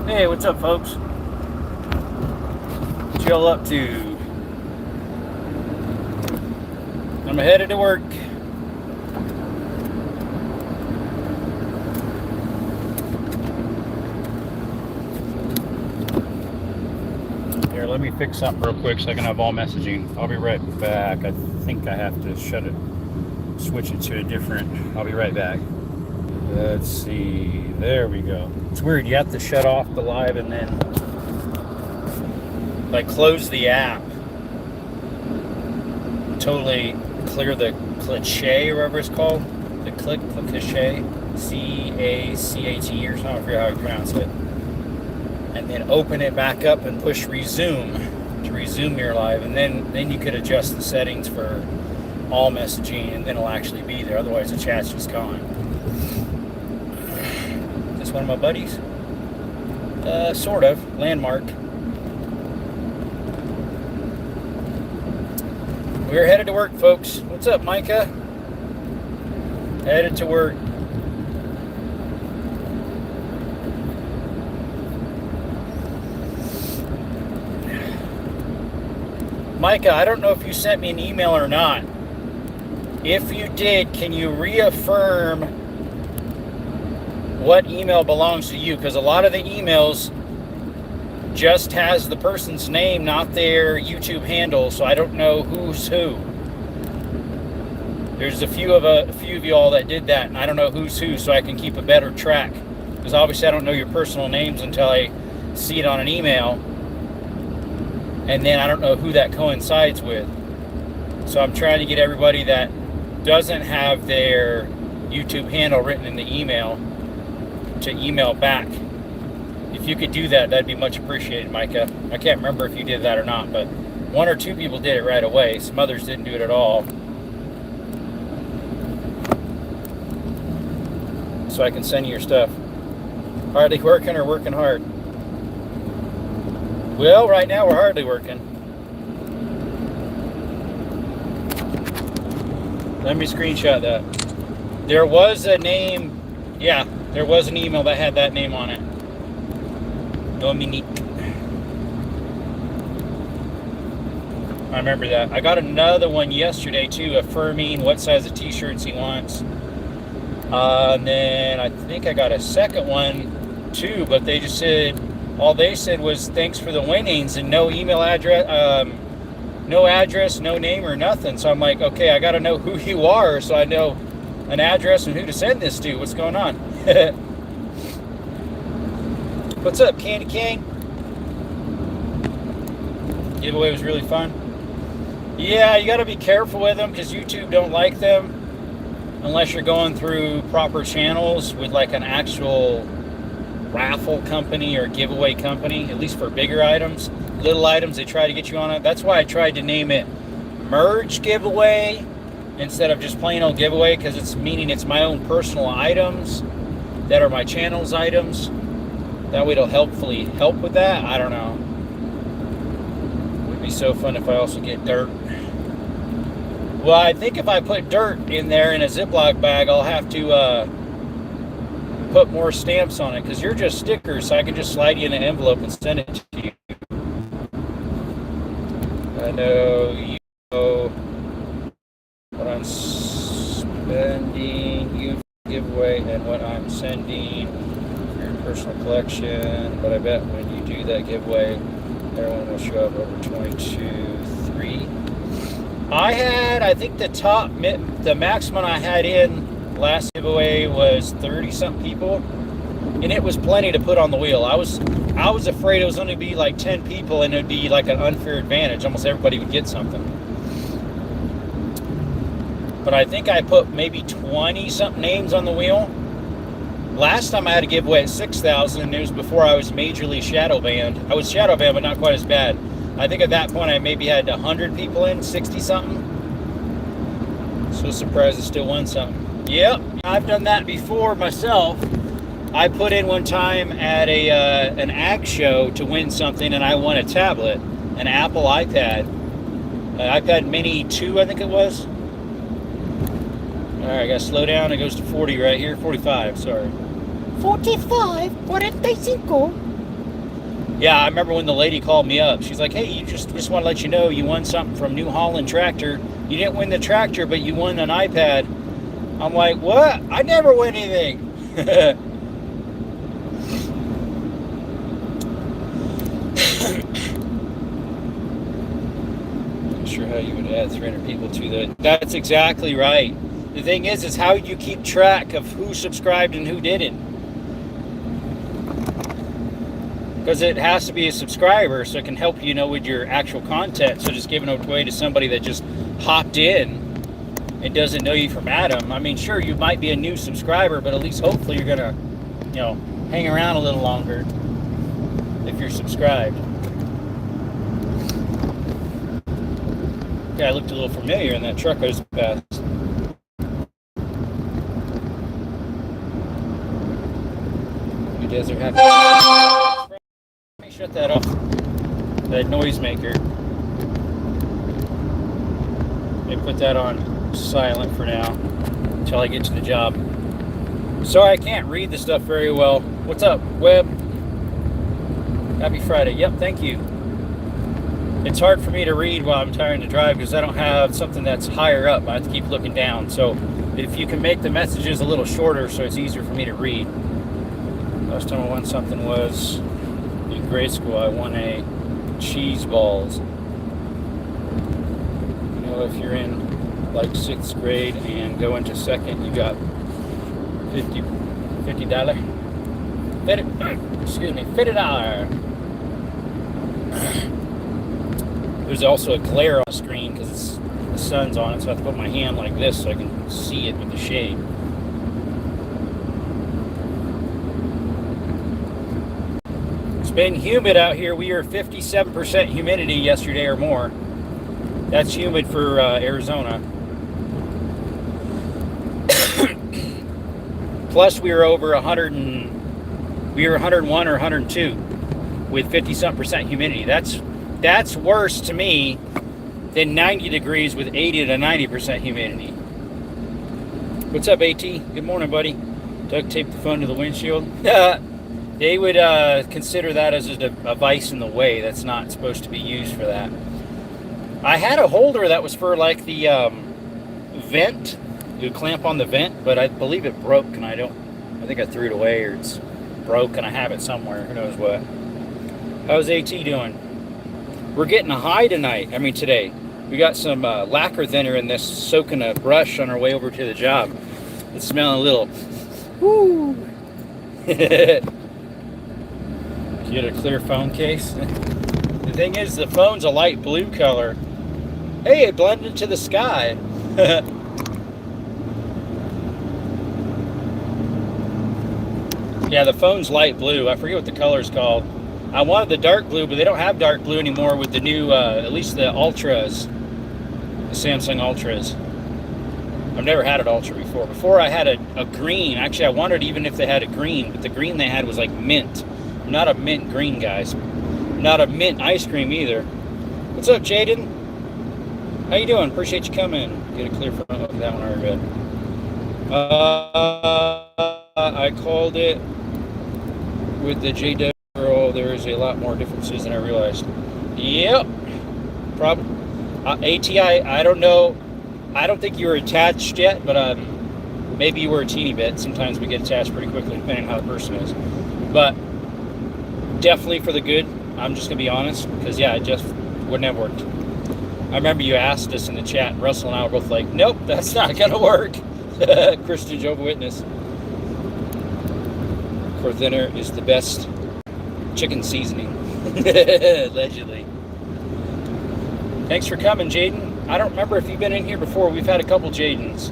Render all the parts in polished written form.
Hey, what's up, folks? What y'all up to? I'm headed to work. Here, let me fix something real quick so I can have all messaging. I'll be right back. I think I have to switch it to a different. I'll be right back. Let's see. There we go. It's weird. You have to shut off the live and then close the app. Totally clear the cliche or whatever it's called. The cliche. C-A-C-H-E or something. I forget how you pronounce it. And then open it back up and push resume to resume your live. And then you could adjust the settings for all messaging and then it'll actually be there. Otherwise the chat's just gone. This one of my buddies? Sort of. Landmark. We're headed to work, folks. What's up, Micah? Headed to work. Micah, I don't know if you sent me an email or not. If you did, can you reaffirm what email belongs to you? Because a lot of the emails just has the person's name, not their YouTube handle, so I don't know who's who. There's a few of y'all that did that, and I don't know who's who, so I can keep a better track. Because obviously I don't know your personal names until I see it on an email, and then I don't know who that coincides with. So I'm trying to get everybody that doesn't have their YouTube handle written in the email to email back. If you could do that, that'd be much appreciated, Micah. I can't remember if you did that or not, but one or two people did it right away. Some others didn't do it at all. So I can send you your stuff. Hardly working or working hard? Well, right now we're hardly working. Let me screenshot that. There was a name, yeah, there was an email that had that name on it. Dominique. I remember that. I got another one yesterday too, affirming what size of t-shirts he wants. And then I think I got a second one too, but they just said, all they said was thanks for the winnings and no email address, no name or nothing. So I'm like, okay, I got to know who you are so I know an address and who to send this to. What's going on? What's up, Candy King? Giveaway was really fun. Yeah, you got to be careful with them because YouTube don't like them unless you're going through proper channels with like an actual raffle company or giveaway company, at least for bigger items. Little items, they try to get you on it. That's why I tried to name it Merge Giveaway instead of just plain old giveaway, because it's my own personal items that are my channel's items. That way it'll hopefully help with that. I don't know. It would be so fun if I also get dirt. Well, I think if I put dirt in there in a Ziploc bag, I'll have to put more stamps on it, because you're just stickers, so I can just slide you in an envelope and send it to you. I know you know what I'm spending, you giveaway, and what I'm sending for your personal collection, but I bet when you do that giveaway, everyone will show up over 22.3. I think the maximum I had in last giveaway was 30-something people, and it was plenty to put on the wheel. I was afraid it was only be like 10 people and it'd be like an unfair advantage. Almost everybody would get something. But I think I put maybe 20-something names on the wheel. Last time I had a giveaway at 6,000, and it was before I was majorly shadow banned. I was shadow banned, but not quite as bad. I think at that point I maybe had 100 people in, 60-something. So surprised I still won something. Yep, I've done that before myself. I put in one time at an ag show to win something, and I won a tablet, an Apple iPad. iPad Mini 2, I think it was. All right, I gotta slow down. It goes to 40 right here. 45, sorry. 45, 45. Yeah, I remember when the lady called me up. She's like, "Hey, you just want to let you know you won something from New Holland Tractor. You didn't win the tractor, but you won an iPad." I'm like, "What? I never win anything." Not sure how you would add 300 people to that. That's exactly right. The thing is how you keep track of who subscribed and who didn't. Because it has to be a subscriber, so it can help you know with your actual content. So just giving it away to somebody that just hopped in and doesn't know you from Adam. I mean, sure, you might be a new subscriber, but at least hopefully you're gonna, hang around a little longer if you're subscribed. Yeah, I looked a little familiar in that truck I was past. You guys are happy. Let me shut that off. That noisemaker. Let me put that on silent for now until I get to the job. Sorry, I can't read the stuff very well. What's up, Webb? Happy Friday. Yep, thank you. It's hard for me to read while I'm trying to drive because I don't have something that's higher up. I have to keep looking down. So if you can make the messages a little shorter so it's easier for me to read. Last time I won something was in grade school. I won a cheese balls. If you're in like 6th grade and go into 2nd, you got $50. $50. There's also a glare on the screen because the sun's on it, so I have to put my hand like this so I can see it with the shade. It's been humid out here. We are 57% humidity yesterday or more. That's humid for Arizona. Plus, we were over 101 or 102 with 50-something% humidity. That's worse to me than 90 degrees with 80 to 90% humidity. What's up, AT? Good morning, buddy. Duct tape the phone to the windshield. They would consider that as a device in the way. That's not supposed to be used for that. I had a holder that was for like the vent. You clamp on the vent, but I believe it broke, and I think I threw it away, or it's broke and I have it somewhere. Who knows what. How's AT doing? We're getting a high tonight. I mean, today. We got some lacquer thinner in this, soaking a brush on our way over to the job. It's smelling a little. Woo! Get a clear phone case. The thing is, the phone's a light blue color. Hey, it blended into the sky. Yeah, the phone's light blue. I forget what the color's called. I wanted the dark blue, but they don't have dark blue anymore with the new, at least the Ultras, the Samsung Ultras. I've never had an Ultra before. Before I had a green. Actually, I wondered even if they had a green, but the green they had was like mint. I'm not a mint green, guys. Not a mint ice cream either. What's up, Jaden? How you doing? Appreciate you coming. Get a clear front. Oh, that one already read. I called it with the JW girl. There is a lot more differences than I realized. Yep. Probably. ATI, I don't know. I don't think you were attached yet, but maybe you were a teeny bit. Sometimes we get attached pretty quickly, depending on how the person is. But definitely for the good. I'm just going to be honest, because, yeah, it just wouldn't have worked. I remember you asked us in the chat, and Russell and I were both like, nope, that's not going to work. Christian Jehovah's Witness. Core thinner is the best chicken seasoning. Allegedly. Thanks for coming, Jaden. I don't remember if you've been in here before. We've had a couple Jadens.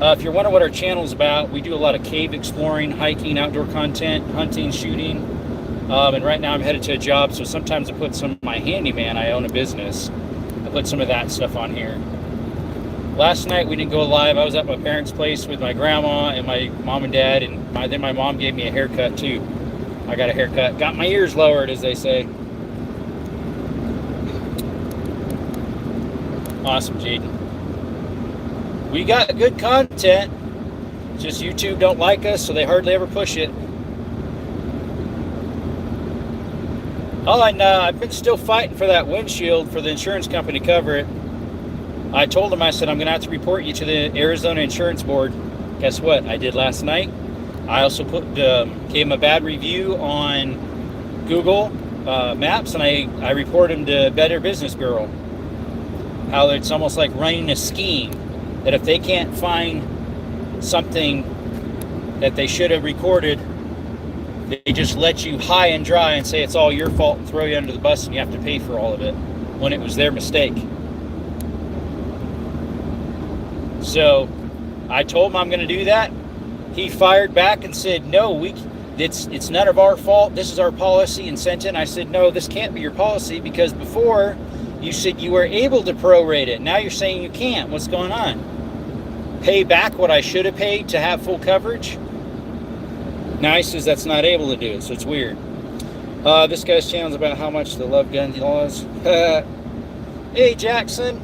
If you're wondering what our channel's about, we do a lot of cave exploring, hiking, outdoor content, hunting, shooting. And right now I'm headed to a job, so sometimes I put some of my handyman. I own a business. I put some of that stuff on here. Last night we didn't go live. I was at my parents' place with my grandma and my mom and dad, and then my mom gave me a haircut too. I got a haircut. Got my ears lowered, as they say. Awesome, Jaden. We got good content. Just YouTube don't like us, so they hardly ever push it. Oh, and I've been still fighting for that windshield for the insurance company to cover it. I told them, I said, I'm going to have to report you to the Arizona Insurance Board. Guess what? I did last night. I also gave him a bad review on Google Maps, and I report him to Better Business Bureau. How it's almost like running a scheme, that if they can't find something that they should have recorded, they just let you high and dry and say it's all your fault and throw you under the bus and you have to pay for all of it when it was their mistake. So I told him I'm going to do that. He fired back and said, no, it's none of our fault. This is our policy, and sent in. I said, no, this can't be your policy, because before you said you were able to prorate it. Now you're saying you can't. What's going on? Pay back what I should have paid to have full coverage? Now he says that's not able to do it, so it's weird. This guy's channel's about how much they love gun laws. Hey, Jackson.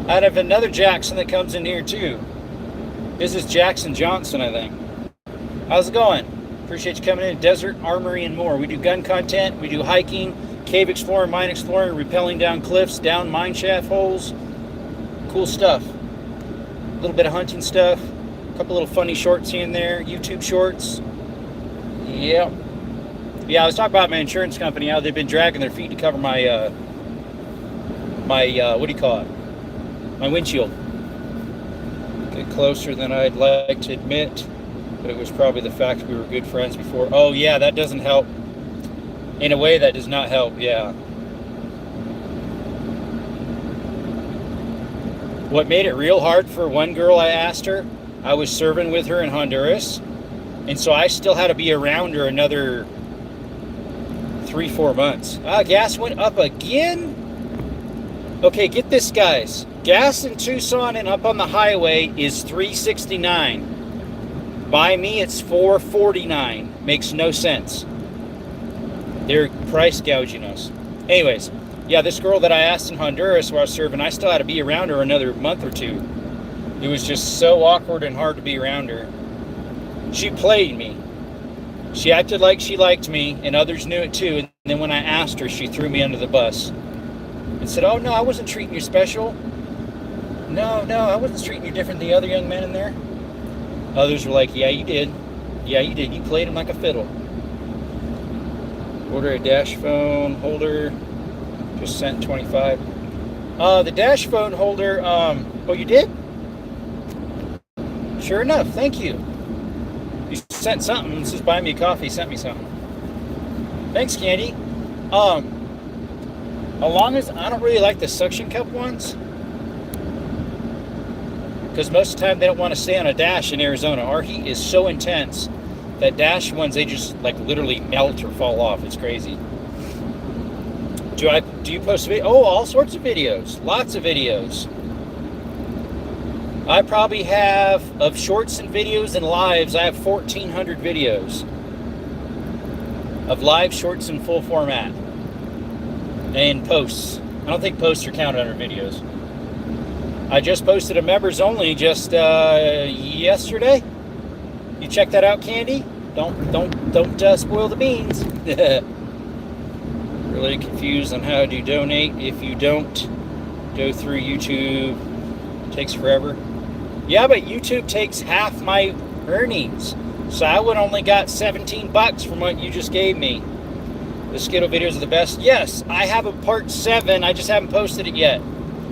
I have another Jackson that comes in here too. This is Jackson Johnson, I think. How's it going? Appreciate you coming in. Desert, Armory, and more. We do gun content. We do hiking, cave exploring, mine exploring, rappelling down cliffs, down mine shaft holes. Cool stuff. A little bit of hunting stuff. A couple little funny shorts here and there. YouTube shorts. Yep. Yeah, I was talking about my insurance company, how they've been dragging their feet to cover my, what do you call it? My windshield. Get closer than I'd like to admit, but it was probably the fact we were good friends before. Oh yeah, that doesn't help. In a way, that does not help, yeah. What made it real hard for one girl, I asked her, I was serving with her in Honduras, and so I still had to be around her another 3-4 months. Gas went up again? Okay, get this, guys. Gas in Tucson and up on the highway is $3.69. By me, it's $4.49. Makes no sense. They're price gouging us. Anyways, yeah, this girl that I asked in Honduras where I was serving, I still had to be around her another month or two. It was just so awkward and hard to be around her. She played me. She acted like she liked me, and others knew it too. And then when I asked her, she threw me under the bus and said, oh, no, I wasn't treating you special. No, I wasn't treating you different than the other young men in there. Others were like, yeah, you did. Yeah, you did. You played him like a fiddle. Order a dash phone holder. Just sent 25. The dash phone holder, oh, you did? Sure enough, thank you. You sent something. This is buy me a coffee, sent me something. Thanks, Candy. Along as I don't really like the suction cup ones, because most of the time they don't want to stay on a dash in Arizona. Our heat is so intense that dash ones, they just like literally melt or fall off. It's crazy. Do you post video? Oh, all sorts of videos. Lots of videos. I probably have, of shorts and videos and lives, I have 1,400 videos of live shorts in full format and posts. I don't think posts are counted under videos. I just posted a members only just yesterday. You check that out, Candy. Don't spoil the beans. Really confused on how to donate if you don't go through YouTube. It takes forever. Yeah, but YouTube takes half my earnings, so I would only got $17 from what you just gave me. The Skittle videos are the best. Yes, I have a part 7. I just haven't posted it yet.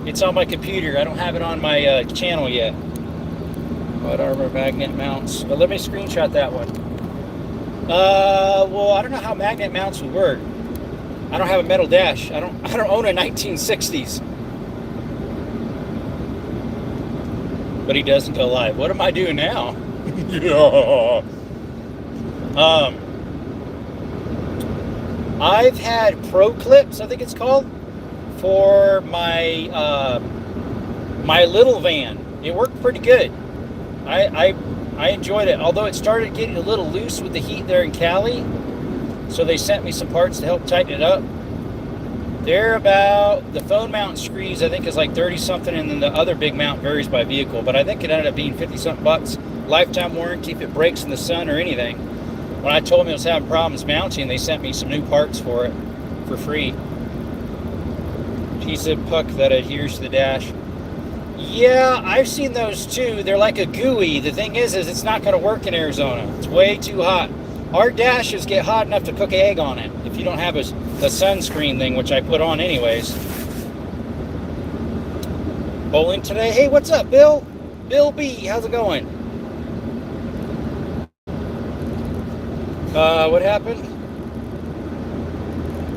It's on my computer. I don't have it on my channel yet. What armor magnet mounts? But let me screenshot that one. Well, I don't know how magnet mounts would work. I don't have a metal dash. I don't own a 1960s. But he doesn't go live. What am I doing now? Yeah. I've had Pro Clips, I think it's called, for my my little van. It worked pretty good. I enjoyed it, although it started getting a little loose with the heat there in Cali. So they sent me some parts to help tighten it up. They're about, the phone mount screws I think is like 30 something, and then the other big mount varies by vehicle, but I think it ended up being 50 something bucks. Lifetime warranty if it breaks in the sun or anything. When I told them it was having problems mounting, they sent me some new parts for it for free. Adhesive puck that adheres to the dash. Yeah, I've seen those too. They're like a GUI. The thing is it's not going to work in Arizona. It's way too hot. Our dashes get hot enough to cook an egg on it if you don't have a sunscreen thing, which I put on anyways. Bowling today. Hey, what's up, Bill? Bill B, how's it going? What happened?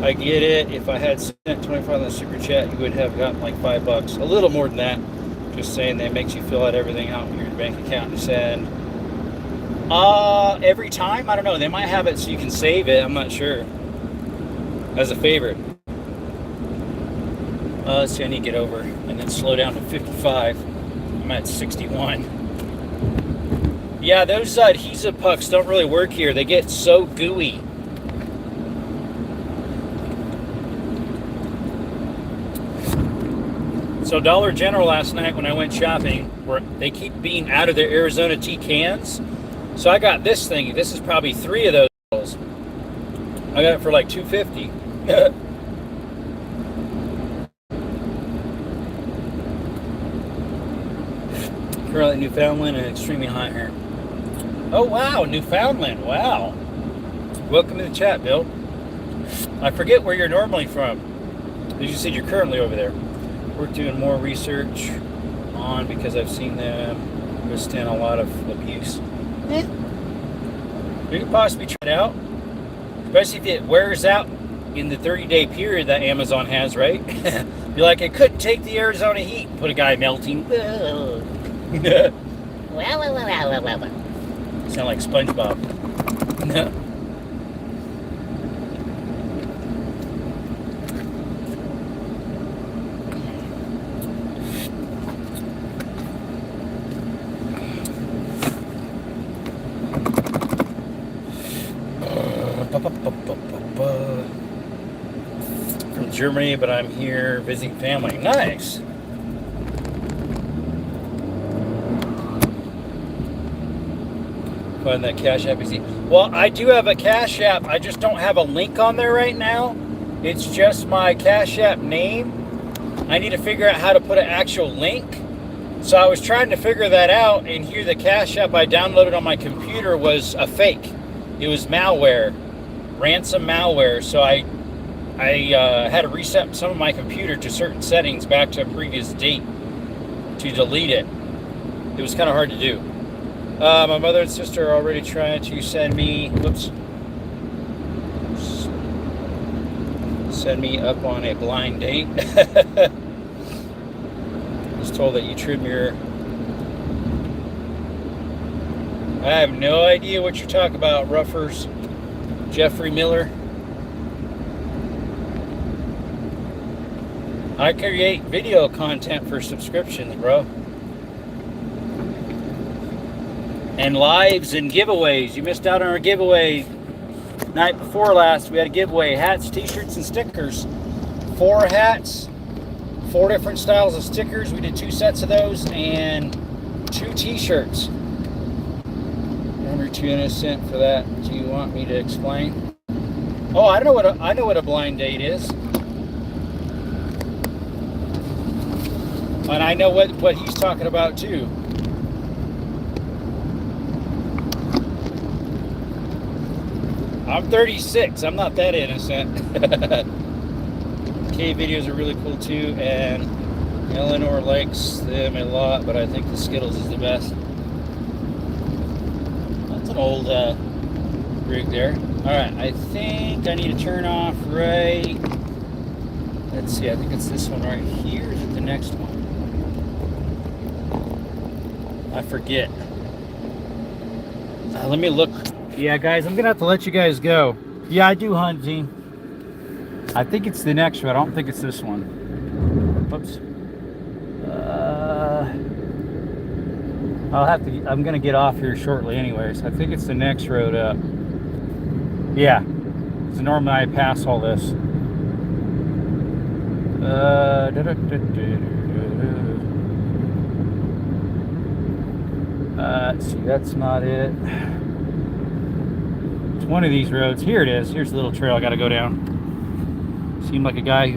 I get it. If I had sent 25 on the super chat, you would have gotten like $5. A little more than that. Just saying that makes you fill out everything out in your bank account and send. Every time? I don't know. They might have it so you can save it. I'm not sure. As a favorite. Let's see. I need to get over and then slow down to 55. I'm at 61. Yeah, those adhesive pucks don't really work here. They get so gooey. So Dollar General last night when I went shopping, they keep being out of their Arizona tea cans. So I got this thing. This is probably 3 of those. I got it for like $2.50. Currently Newfoundland and extremely hot here. Oh wow, Newfoundland. Wow. Welcome to the chat, Bill. I forget where you're normally from. As you said, you're currently over there. We're doing more research on because I've seen them withstand a lot of abuse. You could possibly try it out, especially if it wears out in the 30-day period that Amazon has, right? You're like, it couldn't take the Arizona heat. Put a guy melting. Sound like SpongeBob. From Germany, but I'm here visiting family. Nice. Find that Cash App easy. Well, I do have a Cash App. I just don't have a link on there right now. It's just my Cash App name. I need to figure out how to put an actual link. So I was trying to figure that out, and here the Cash App I downloaded on my computer was a fake. It was malware, ransom malware. So I had to reset some of my computer to certain settings back to a previous date to delete it. It was kind of hard to do. My mother and sister are already trying to send me up on a blind date. I was told that you trim your... I have no idea what you're talking about, Ruffers. Jeffrey Miller. I create video content for subscriptions, bro. And lives and giveaways. You missed out on our giveaway night before last. We had a giveaway. Hats, t-shirts, and stickers. 4 hats, 4 different styles of stickers. We did 2 sets of those and 2 t-shirts. You're too innocent for that. Do you want me to explain? Oh, I know what a blind date is. And I know what he's talking about too. I'm 36. I'm not that innocent. Cave videos are really cool too, and Eleanor likes them a lot, but I think the Skittles is the best. That's an old rig there. Alright, I think I need to turn off right... Let's see, I think it's this one right here. Is it the next one? I forget. Let me look. Yeah, guys, I'm gonna have to let you guys go. Yeah, I do hunting. I think it's the next one. I don't think it's this one. Whoops. I'll have to. I'm gonna get off here shortly, anyways. I think it's the next road up. Yeah. So normally I pass all this. Let's see, that's not it. one of these roads. Here it is. Here's the little trail I got to go down. Seemed like a guy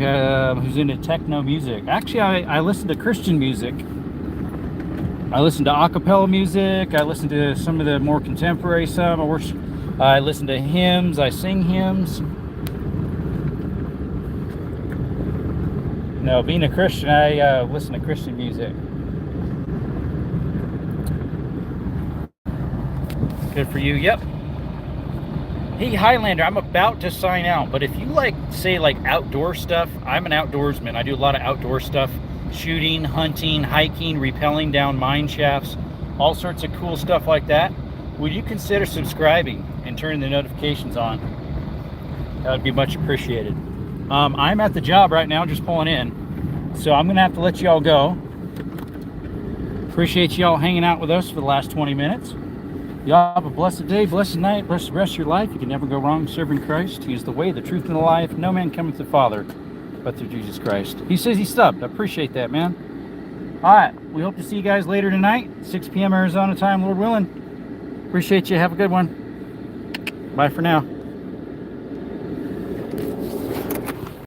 who's into techno music. Actually, I listen to Christian music. I listen to a cappella music. I listen to some of the more contemporary stuff. I listen to hymns. I sing hymns. No, being a Christian, I listen to Christian music. Good for you. Yep. Hey, Highlander, I'm about to sign out, but if you say outdoor stuff, I'm an outdoorsman. I do a lot of outdoor stuff. Shooting, hunting, hiking, rappelling down mine shafts, all sorts of cool stuff like that. Would you consider subscribing and turning the notifications on? That would be much appreciated. I'm at the job right now, just pulling in, so I'm gonna have to let y'all go. Appreciate y'all hanging out with us for the last 20 minutes. Y'all have a blessed day, blessed night, blessed rest of your life. You can never go wrong serving Christ. He is the way, the truth, and the life. No man cometh to the Father but through Jesus Christ. He says he stopped. I appreciate that, man. All right, we hope to see you guys later tonight, 6 p.m. Arizona time, Lord willing. Appreciate you. Have a good one. Bye for now.